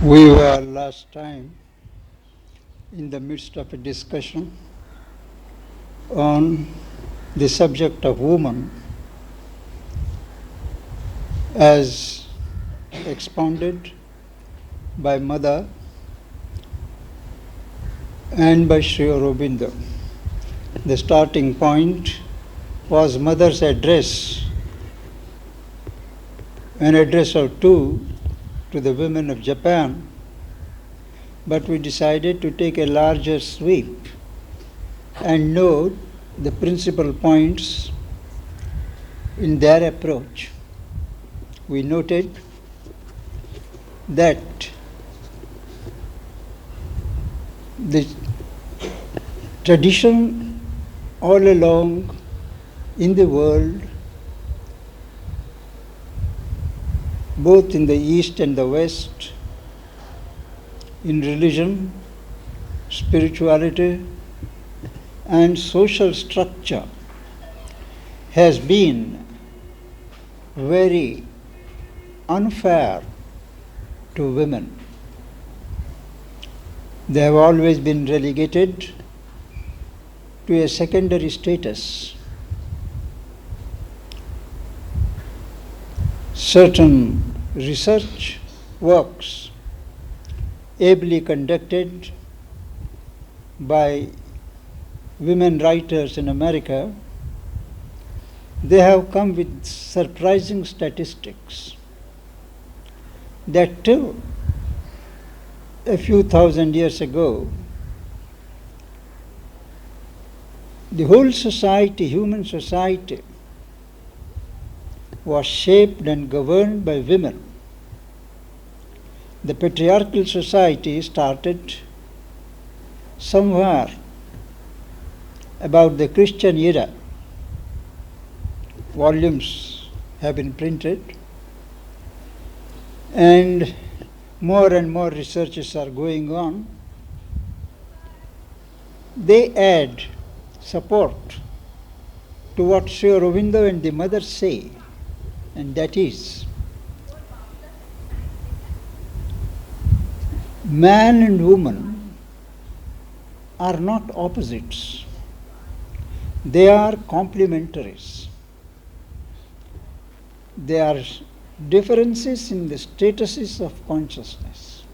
We were last time in the midst of a discussion on the subject of woman as expounded by Mother and by Sri Aurobindo. The starting point was Mother's address, an address or two to the women of Japan, but we decided to take a larger sweep and note the principal points in their approach. We noted that the tradition all along in the world, both in the East and the West, in religion, spirituality, and social structure, has been very unfair to women. They have always been relegated to a secondary status. Certain research works ably conducted by women writers in America, they have come with surprising statistics that till a few thousand years ago, the whole society, human society, was shaped and governed by women. The patriarchal society started somewhere about the Christian era. Volumes have been printed, and more researches are going on. They add support to what Sri Aurobindo and the Mother say, and that is, man and woman are not opposites. They are complementaries. They are differences in the statuses of consciousness,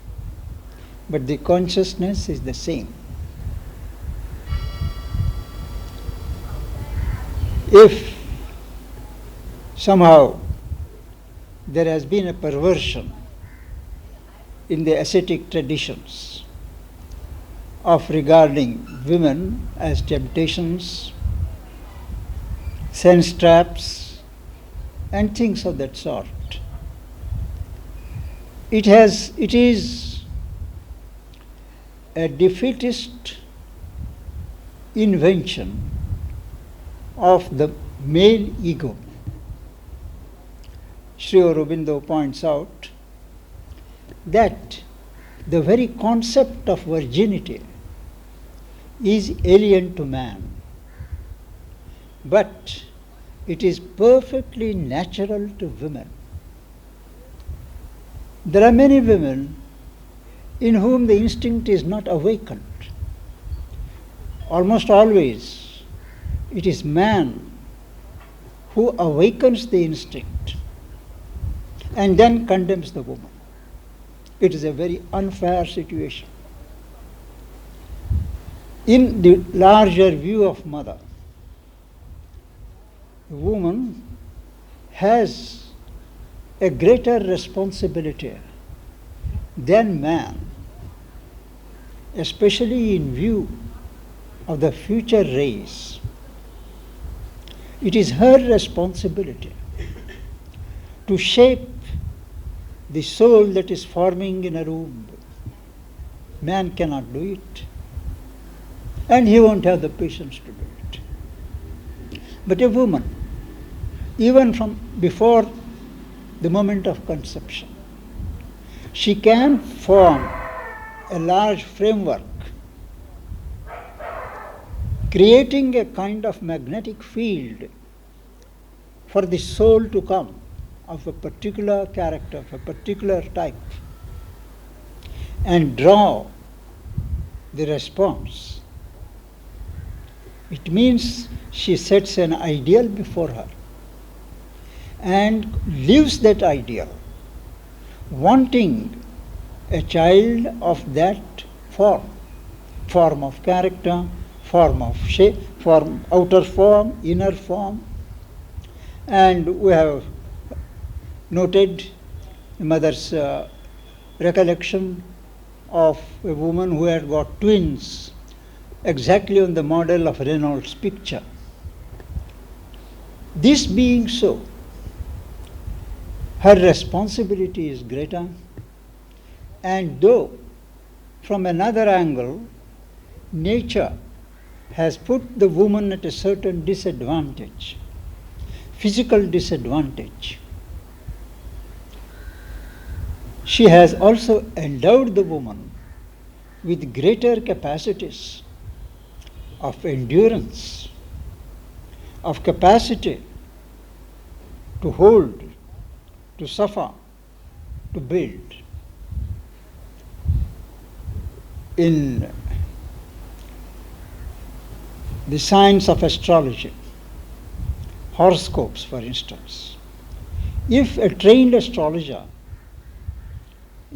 but the consciousness is the same. If somehow there has been a perversion in the ascetic traditions of regarding women as temptations, sense traps, and things of that sort, it is a defeatist invention of the male ego. Sri Aurobindo points out that the very concept of virginity is alien to man, but it is perfectly natural to women. There are many women in whom the instinct is not awakened. Almost always it is man who awakens the instinct and then condemns the woman. It is a very unfair situation. In the larger view of Mother, the woman has a greater responsibility than man, especially in view of the future race. It is her responsibility to shape the soul that is forming in a womb. Man cannot do it, and he won't have the patience to do it. But a woman, even from before the moment of conception, she can form a large framework, creating a kind of magnetic field for the soul to come of a particular character, of a particular type. and draw the response. It means she sets an ideal before her and lives that ideal, wanting a child of that form of character, form of shape, form, outer form, inner form. And we have noted the mother's recollection of a woman who had got twins exactly on the model of Reynolds' picture. This being so, her responsibility is greater, and though from another angle nature has put the woman at a certain disadvantage, physical disadvantage, she has also endowed the woman with greater capacities of endurance, of capacity to hold, to suffer, to build. In the science of astrology, horoscopes for instance, if a trained astrologer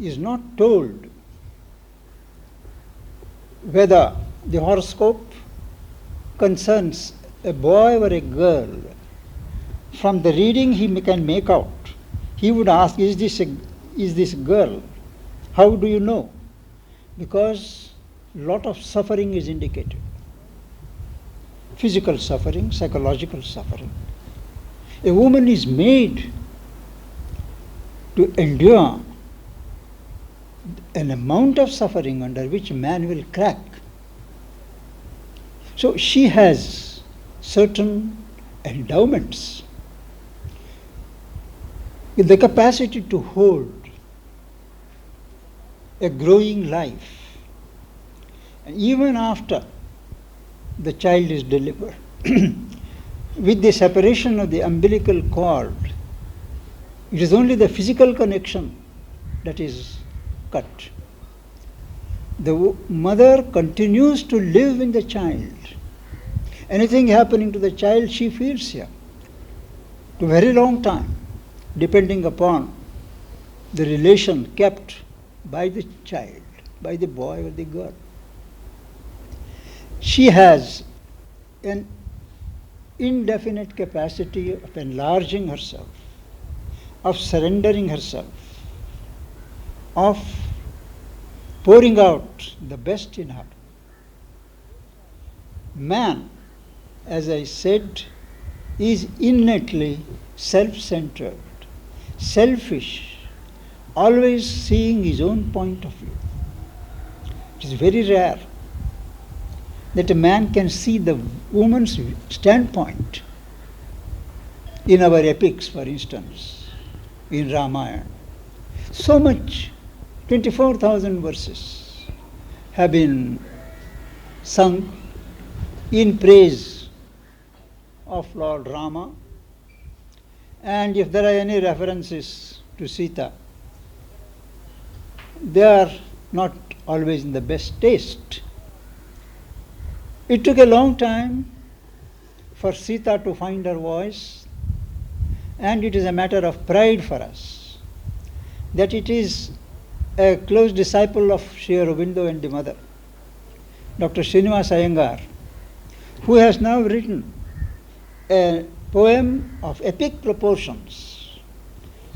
is not told whether the horoscope concerns a boy or a girl, from the reading he can make out, he would ask, is this girl? How do you know? Because a lot of suffering is indicated. Physical suffering, psychological suffering. A woman is made to endure an amount of suffering under which man will crack. So she has certain endowments with the capacity to hold a growing life. And even after the child is delivered, with the separation of the umbilical cord, it is only the physical connection that is cut. The mother continues to live in the child. Anything happening to the child, she feels here to a very long time, depending upon the relation kept by the child, by the boy or the girl. She has an indefinite capacity of enlarging herself, of surrendering herself, of pouring out the best in her. Man, as I said, is innately self-centered, selfish, always seeing his own point of view. It is very rare that a man can see the woman's standpoint. In our epics, for instance, in Ramayana, so much, 24,000 verses have been sung in praise of Lord Rama. And if there are any references to Sita, they are not always in the best taste. It took a long time for Sita to find her voice, and it is a matter of pride for us that it is a close disciple of Sri Aurobindo and the mother, Dr. Srinivas Iyengar, who has now written a poem of epic proportions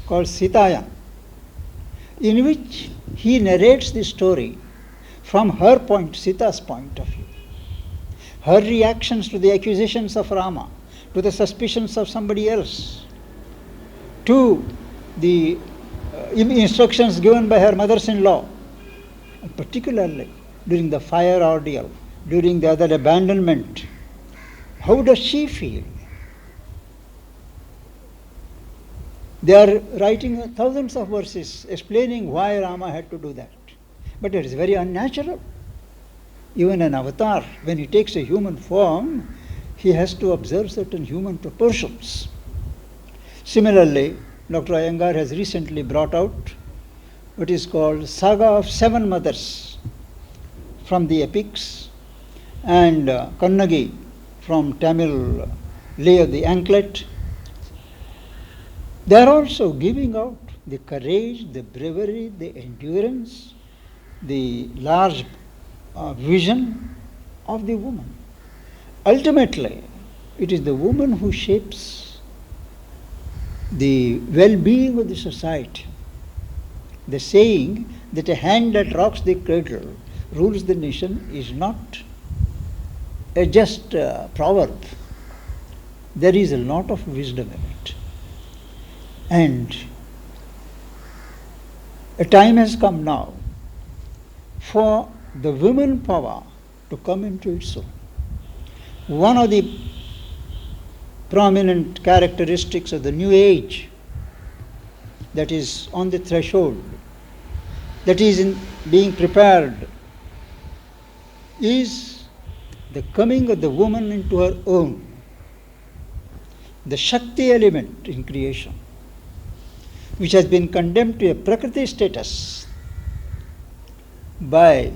called Sitayan, in which he narrates the story from her point, Sita's point of view. Her reactions to the accusations of Rama, to the suspicions of somebody else, to the instructions given by her mothers-in-law, and particularly during the fire ordeal, during the other abandonment. How does she feel? They are writing thousands of verses explaining why Rama had to do that. But it is very unnatural. Even an avatar, when he takes a human form, he has to observe certain human proportions. Similarly, Dr. Iyengar has recently brought out what is called Saga of Seven Mothers from the epics, and Kannagi from Tamil Lay of the Anklet. They are also giving out the courage, the bravery, the endurance, the large vision of the woman. Ultimately, it is the woman who shapes the well-being of the society. The saying that a hand that rocks the cradle rules the nation is not a just proverb. There is a lot of wisdom in it. And a time has come now for the women power to come into its own. One of the prominent characteristics of the new age that is on the threshold, that is in being prepared, is the coming of the woman into her own, the Shakti element in creation, which has been condemned to a Prakriti status by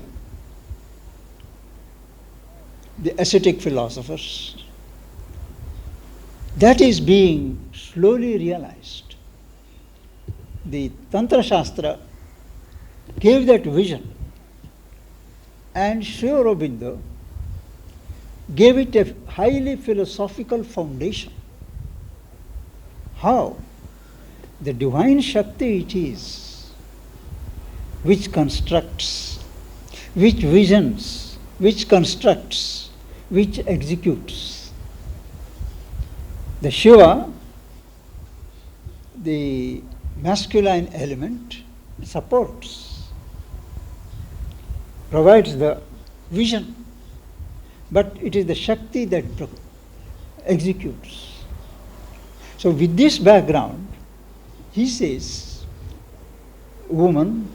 the ascetic philosophers. That is being slowly realized. The Tantra Shastra gave that vision, and Sri Aurobindo gave it a highly philosophical foundation. How? The divine Shakti it is which constructs, which visions, which constructs, which executes. The Shiva, the masculine element, supports, provides the vision, but it is the Shakti that executes. So with this background, he says, woman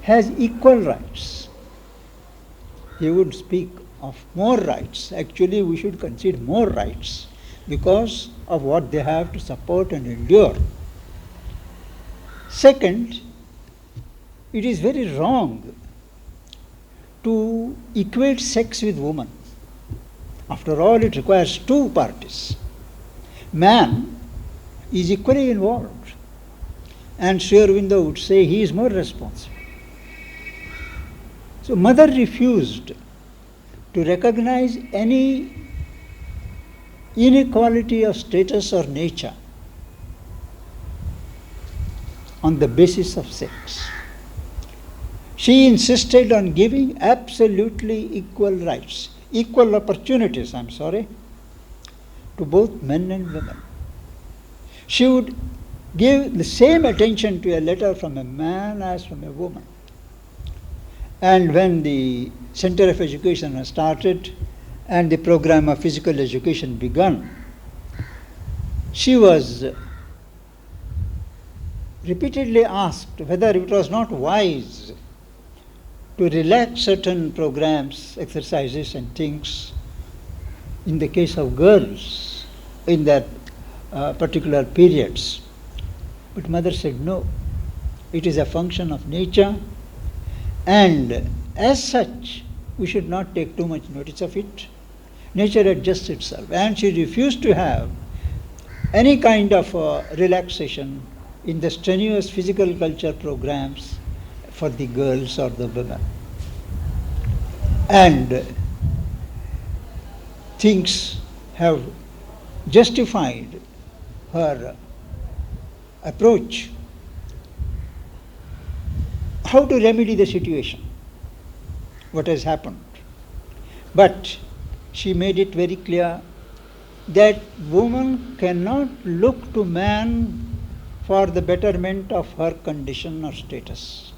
has equal rights. He would speak of more rights. Actually, we should concede more rights because of what they have to support and endure. Second, it is very wrong to equate sex with woman. After all, it requires two parties. Man is equally involved, and Sri Aurobindo would say he is more responsible. So mother refused to recognize any inequality of status or nature on the basis of sex. She insisted on giving absolutely equal rights, equal opportunities, to both men and women. She would give the same attention to a letter from a man as from a woman. And when the Center of Education was started and the program of physical education begun, she was repeatedly asked whether it was not wise to relax certain programs, exercises and things in the case of girls in that particular periods. But mother said no, it is a function of nature, and as such we should not take too much notice of it. Nature adjusts itself, and she refused to have any kind of relaxation in the strenuous physical culture programs for the girls or the women. And things have justified her approach. How to remedy the situation? What has happened? But she made it very clear that woman cannot look to man for the betterment of her condition or status.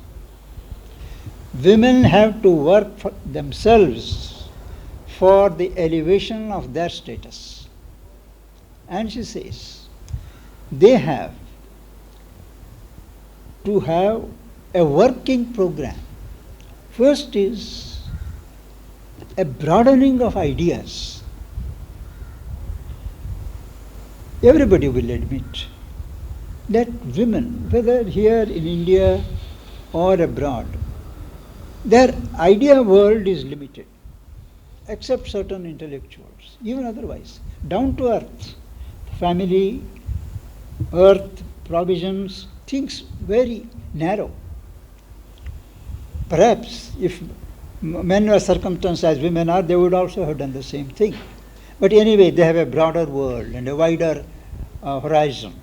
Women have to work for themselves for the elevation of their status. And she says, they have to have a working program. First is a broadening of ideas. Everybody will admit that women, whether here in India or abroad, their idea world is limited, except certain intellectuals, even otherwise, down to earth, family, earth, provisions, things very narrow. Perhaps if men were circumstanced as women are, they would also have done the same thing. But anyway, they have a broader world and a wider horizon.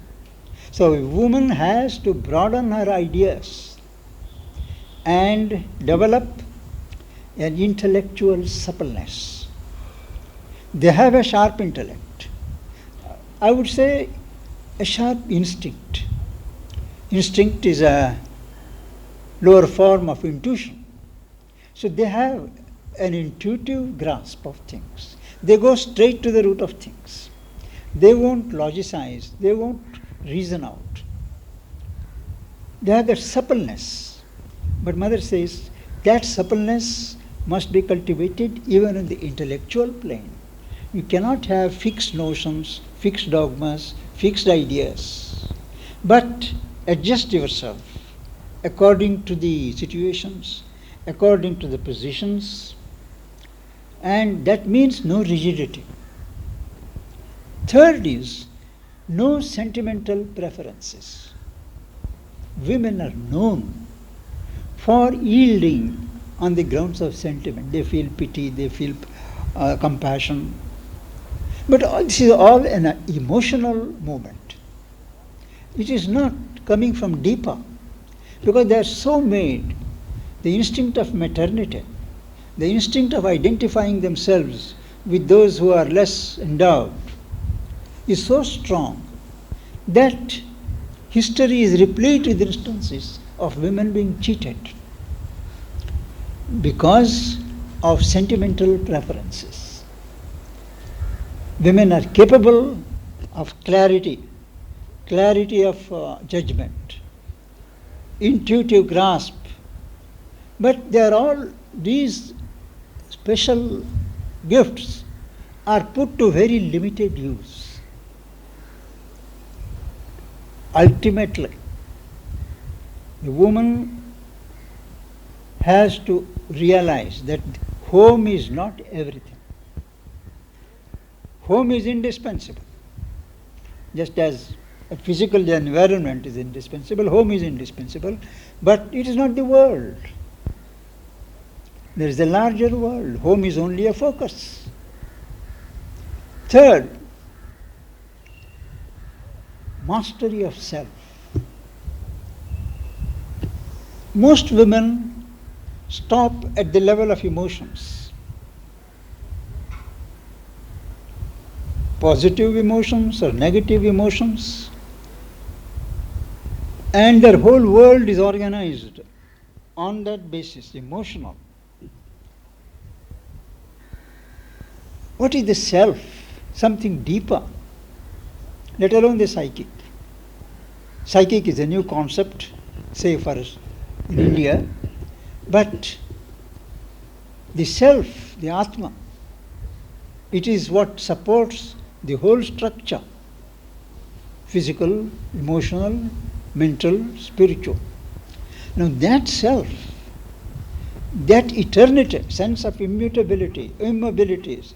So a woman has to broaden her ideas and develop an intellectual suppleness. They have a sharp intellect. I would say a sharp instinct. Instinct is a lower form of intuition. So they have an intuitive grasp of things. They go straight to the root of things. They won't logicize, they won't reason out. They have that suppleness. But Mother says that suppleness must be cultivated even in the intellectual plane. You cannot have fixed notions, fixed dogmas, fixed ideas, but adjust yourself according to the situations, according to the positions, and that means no rigidity. Third is no sentimental preferences. Women are known for yielding on the grounds of sentiment. They feel pity, they feel compassion. But this is all an emotional movement. It is not coming from deeper, because they are so made. The instinct of maternity, the instinct of identifying themselves with those who are less endowed is so strong that history is replete with instances of women being cheated because of sentimental preferences. Women are capable of clarity of judgment, intuitive grasp, but they are all, these special gifts are put to very limited use. Ultimately, the woman has to realize that home is not everything. Home is indispensable. Just as a physical environment is indispensable, home is indispensable, but it is not the world. There is a larger world. Home is only a focus. Third, mastery of self. Most women stop at the level of emotions. Positive emotions or negative emotions. And their whole world is organized on that basis, emotional. What is the self? Something deeper, let alone the psychic. Psychic is a new concept, say for us in India, but the self, the Atma, it is what supports the whole structure, physical, emotional, mental, spiritual. Now that self, that eternity, sense of immutability, immobilities,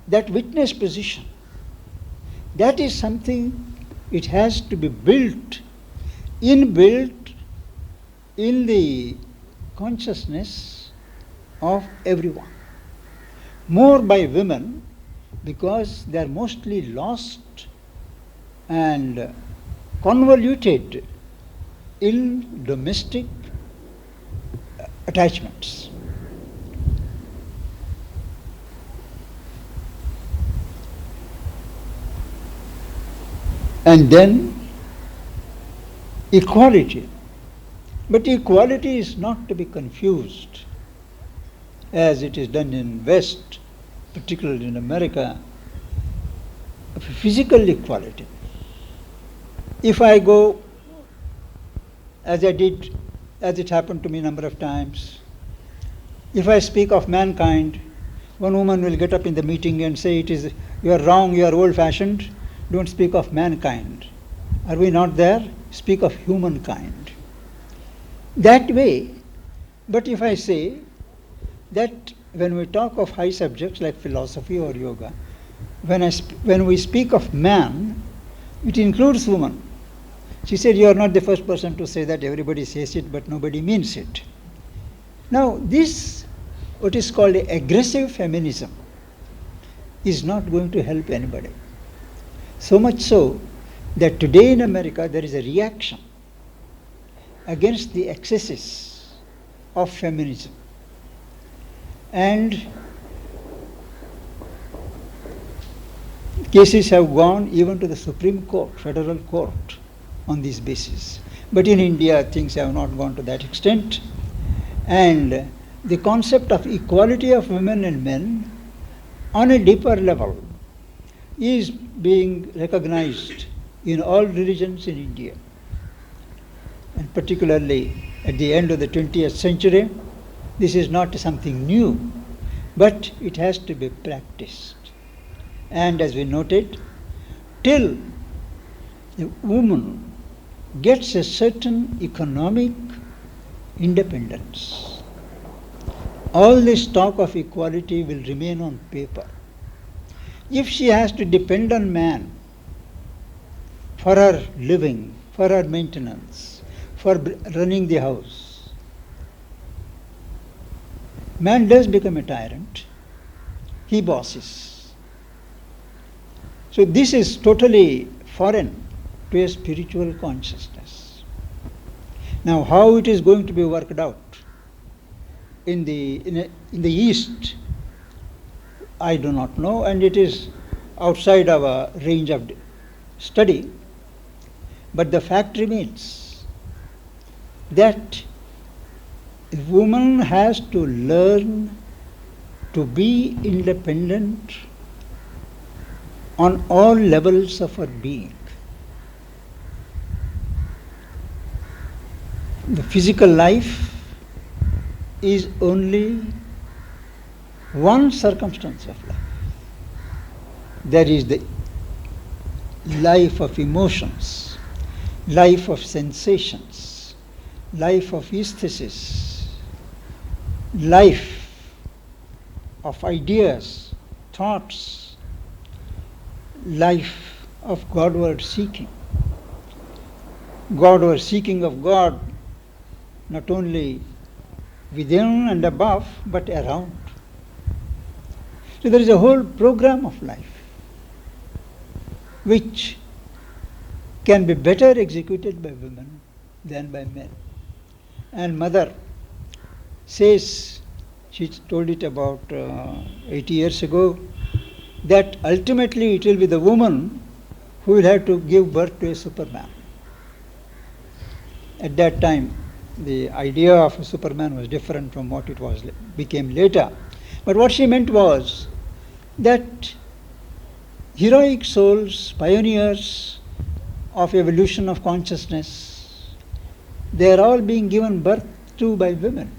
that witness position, that is something, it has to be built, inbuilt in the consciousness of everyone. More by women, because they are mostly lost and convoluted in domestic attachments. And then equality. But equality is not to be confused as it is done in West, particularly in America, of physical equality. If I go, as I did, as it happened to me a number of times, if I speak of mankind, one woman will get up in the meeting and say, "You are wrong, you are old-fashioned, don't speak of mankind." Are we not there? Speak of humankind. That way, but if I say that when we talk of high subjects like philosophy or yoga, when we speak of man, it includes woman. She said, you are not the first person to say that. Everybody says it, but nobody means it. Now, this, what is called aggressive feminism, is not going to help anybody. So much so that today in America there is a reaction against the excesses of feminism. And cases have gone even to the Supreme Court, Federal Court, on this basis. But in India, things have not gone to that extent. And the concept of equality of women and men on a deeper level is being recognized in all religions in India. And particularly at the end of the 20th century, this is not something new, but it has to be practiced. And as we noted, till a woman gets a certain economic independence, all this talk of equality will remain on paper. If she has to depend on man for her living, for her maintenance, for running the house, man does become a tyrant. He bosses. So this is totally foreign to a spiritual consciousness. Now, how it is going to be worked out in the East, I do not know, and it is outside our range of study. But the fact remains that a woman has to learn to be independent on all levels of her being. The physical life is only one circumstance of life. There is the life of emotions, life of sensations, life of aesthesis, life of ideas, thoughts, life of Godward seeking. Godward seeking of God not only within and above, but around. So there is a whole program of life which can be better executed by women than by men. And mother says, she told it about 80 years ago, that ultimately it will be the woman who will have to give birth to a Superman. At that time, the idea of a Superman was different from what it became later. But what she meant was that heroic souls, pioneers of evolution of consciousness, they are all being given birth to by women.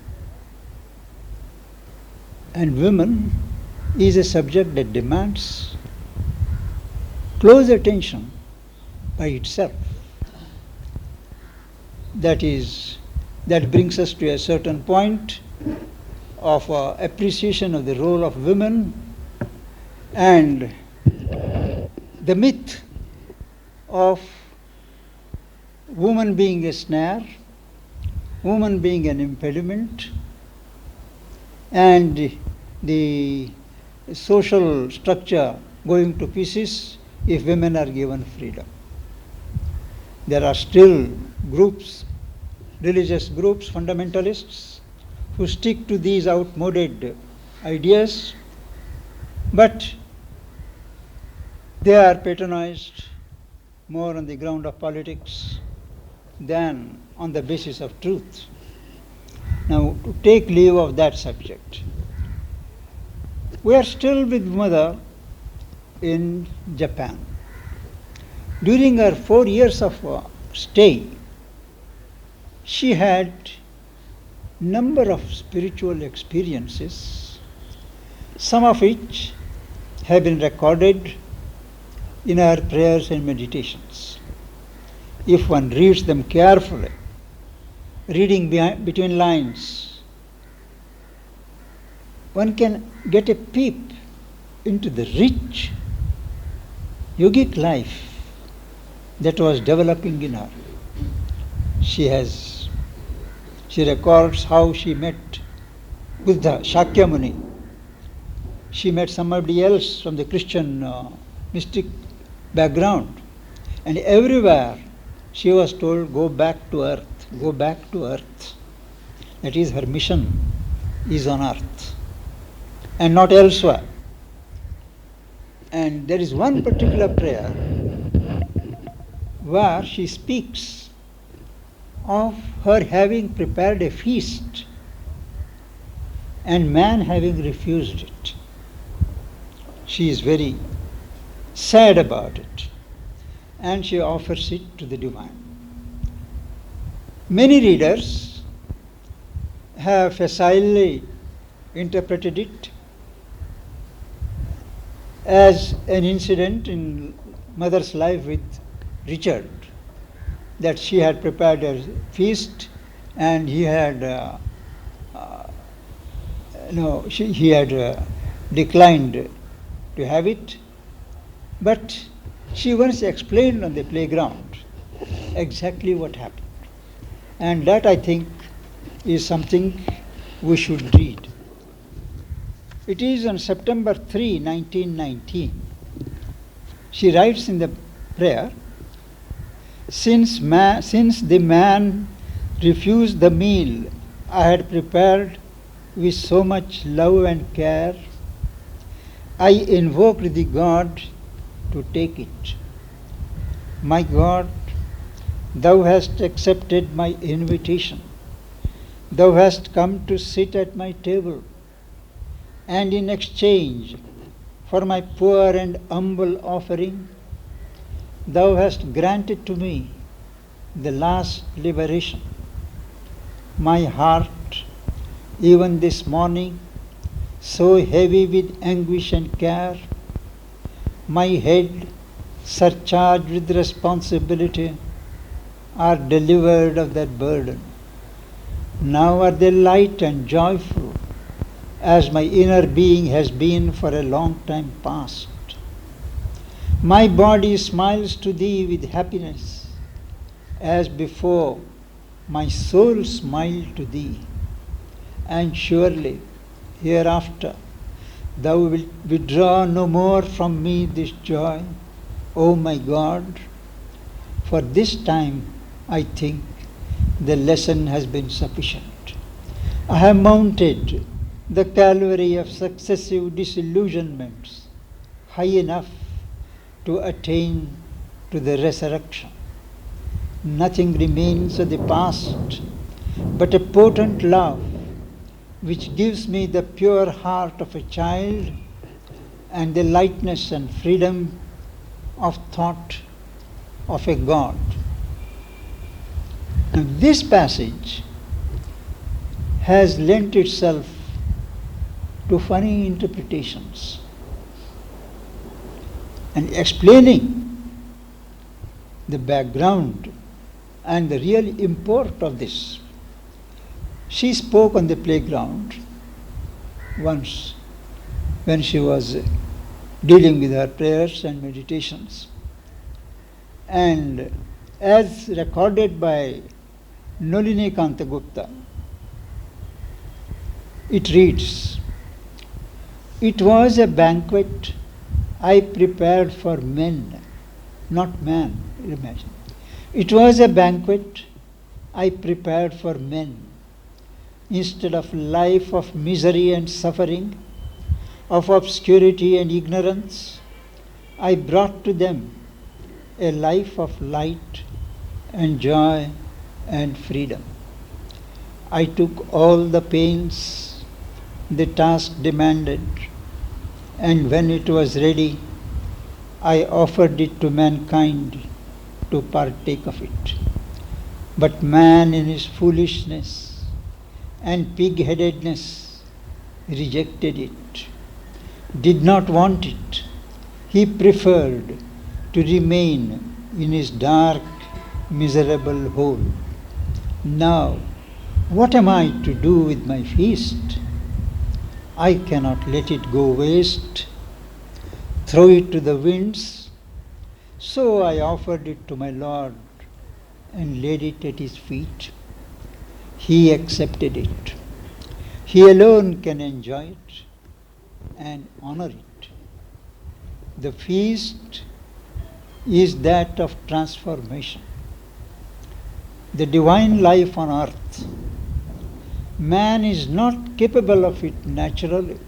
And women is a subject that demands close attention by itself. That brings us to a certain point of appreciation of the role of women and the myth of woman being a snare, woman being an impediment, and the social structure going to pieces if women are given freedom. There are still groups, religious groups, fundamentalists, who stick to these outmoded ideas, but they are patronized more on the ground of politics than on the basis of truth. Now, to take leave of that subject, we are still with mother in Japan. During her 4 years of stay, she had number of spiritual experiences, some of which have been recorded in her prayers and meditations. if one reads them carefully, reading between lines, one can get a peep into the rich yogic life that was developing in her. She records how she met Buddha, Shakyamuni. She met somebody else from the Christian mystic background. And everywhere she was told, go back to earth, go back to earth. That is, her mission is on earth and not elsewhere. And there is one particular prayer where she speaks of her having prepared a feast and man having refused it. She is very sad about it, and she offers it to the divine. Many readers have facilely interpreted it as an incident in mother's life with Richard, that she had prepared a feast and he had he had declined to have it. But she once explained on the playground exactly what happened. And that, I think, is something we should read. It is on September 3, 1919. She writes in the prayer, since the man refused the meal I had prepared with so much love and care, I invoked the God to take it. My God, thou hast accepted my invitation. Thou hast come to sit at my table, and in exchange for my poor and humble offering, thou hast granted to me the last liberation. My heart, even this morning, so heavy with anguish and care, my head surcharged with responsibility, are delivered of that burden. Now are they light and joyful, as my inner being has been for a long time past. My body smiles to thee with happiness, as before my soul smiled to thee. And surely hereafter thou wilt withdraw no more from me this joy, O my God. For this time, I think, the lesson has been sufficient. I have mounted the Calvary of successive disillusionments high enough to attain to the resurrection. Nothing remains of the past but a potent love which gives me the pure heart of a child and the lightness and freedom of thought of a God. Now, this passage has lent itself to funny interpretations. And explaining the background and the real import of this, she spoke on the playground once when she was dealing with her prayers and meditations. And as recorded by Nalini Kantagupta, it reads, "It was a banquet I prepared for men, not man," imagine. "It was a banquet I prepared for men. Instead of life of misery and suffering, of obscurity and ignorance, I brought to them a life of light and joy and freedom. I took all the pains the task demanded, and when it was ready, I offered it to mankind to partake of it. But man, in his foolishness and pig-headedness, rejected it, did not want it. He preferred to remain in his dark, miserable hole. Now, what am I to do with my feast? I cannot let it go waste, throw it to the winds. So I offered it to my Lord and laid it at his feet. He accepted it. He alone can enjoy it and honor it. The feast is that of transformation. The divine life on earth. Man is not capable of it naturally,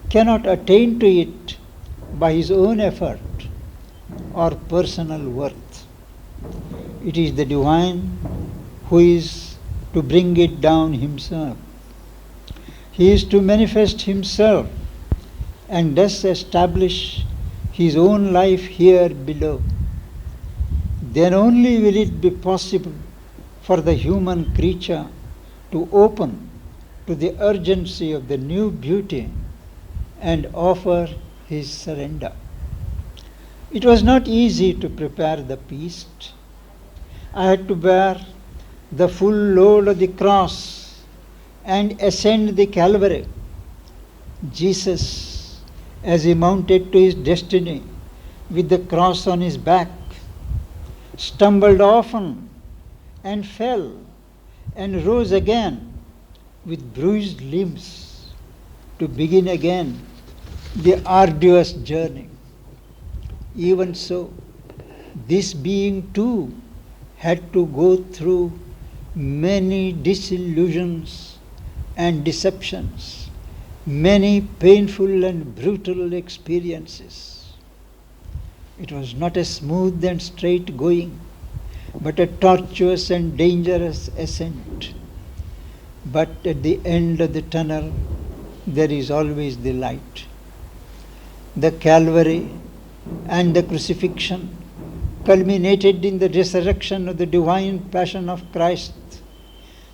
cannot attain to it by his own effort or personal worth. It is the divine who is to bring it down himself. He is to manifest himself and thus establish his own life here below. Then only will it be possible for the human creature to open to the urgency of the new beauty and offer his surrender. It was not easy to prepare the feast. I had to bear the full load of the cross and ascend the Calvary. Jesus, as he mounted to his destiny with the cross on his back, stumbled often and fell and rose again with bruised limbs to begin again the arduous journey. Even so, this being too had to go through many disillusions and deceptions, many painful and brutal experiences. It was not a smooth and straight going, but a tortuous and dangerous ascent. But at the end of the tunnel, there is always the light. The Calvary and the crucifixion culminated in the resurrection of the divine passion of Christ,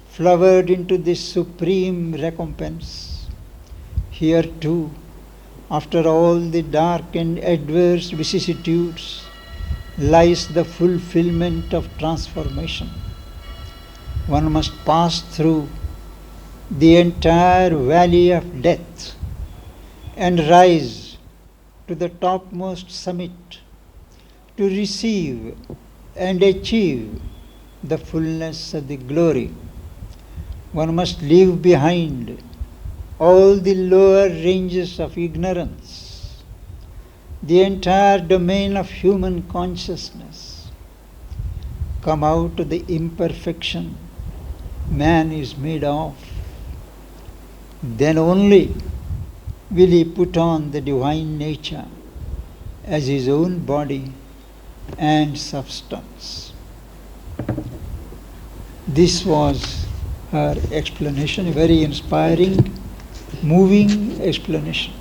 flowered into this supreme recompense. Here too, after all the dark and adverse vicissitudes, lies the fulfillment of transformation. One must pass through the entire valley of death and rise to the topmost summit to receive and achieve the fullness of the glory. One must leave behind all the lower ranges of ignorance, the entire domain of human consciousness. Come out of the imperfection man is made of. Then only will he put on the divine nature as his own body and substance. This was her explanation, a very inspiring, moving explanation.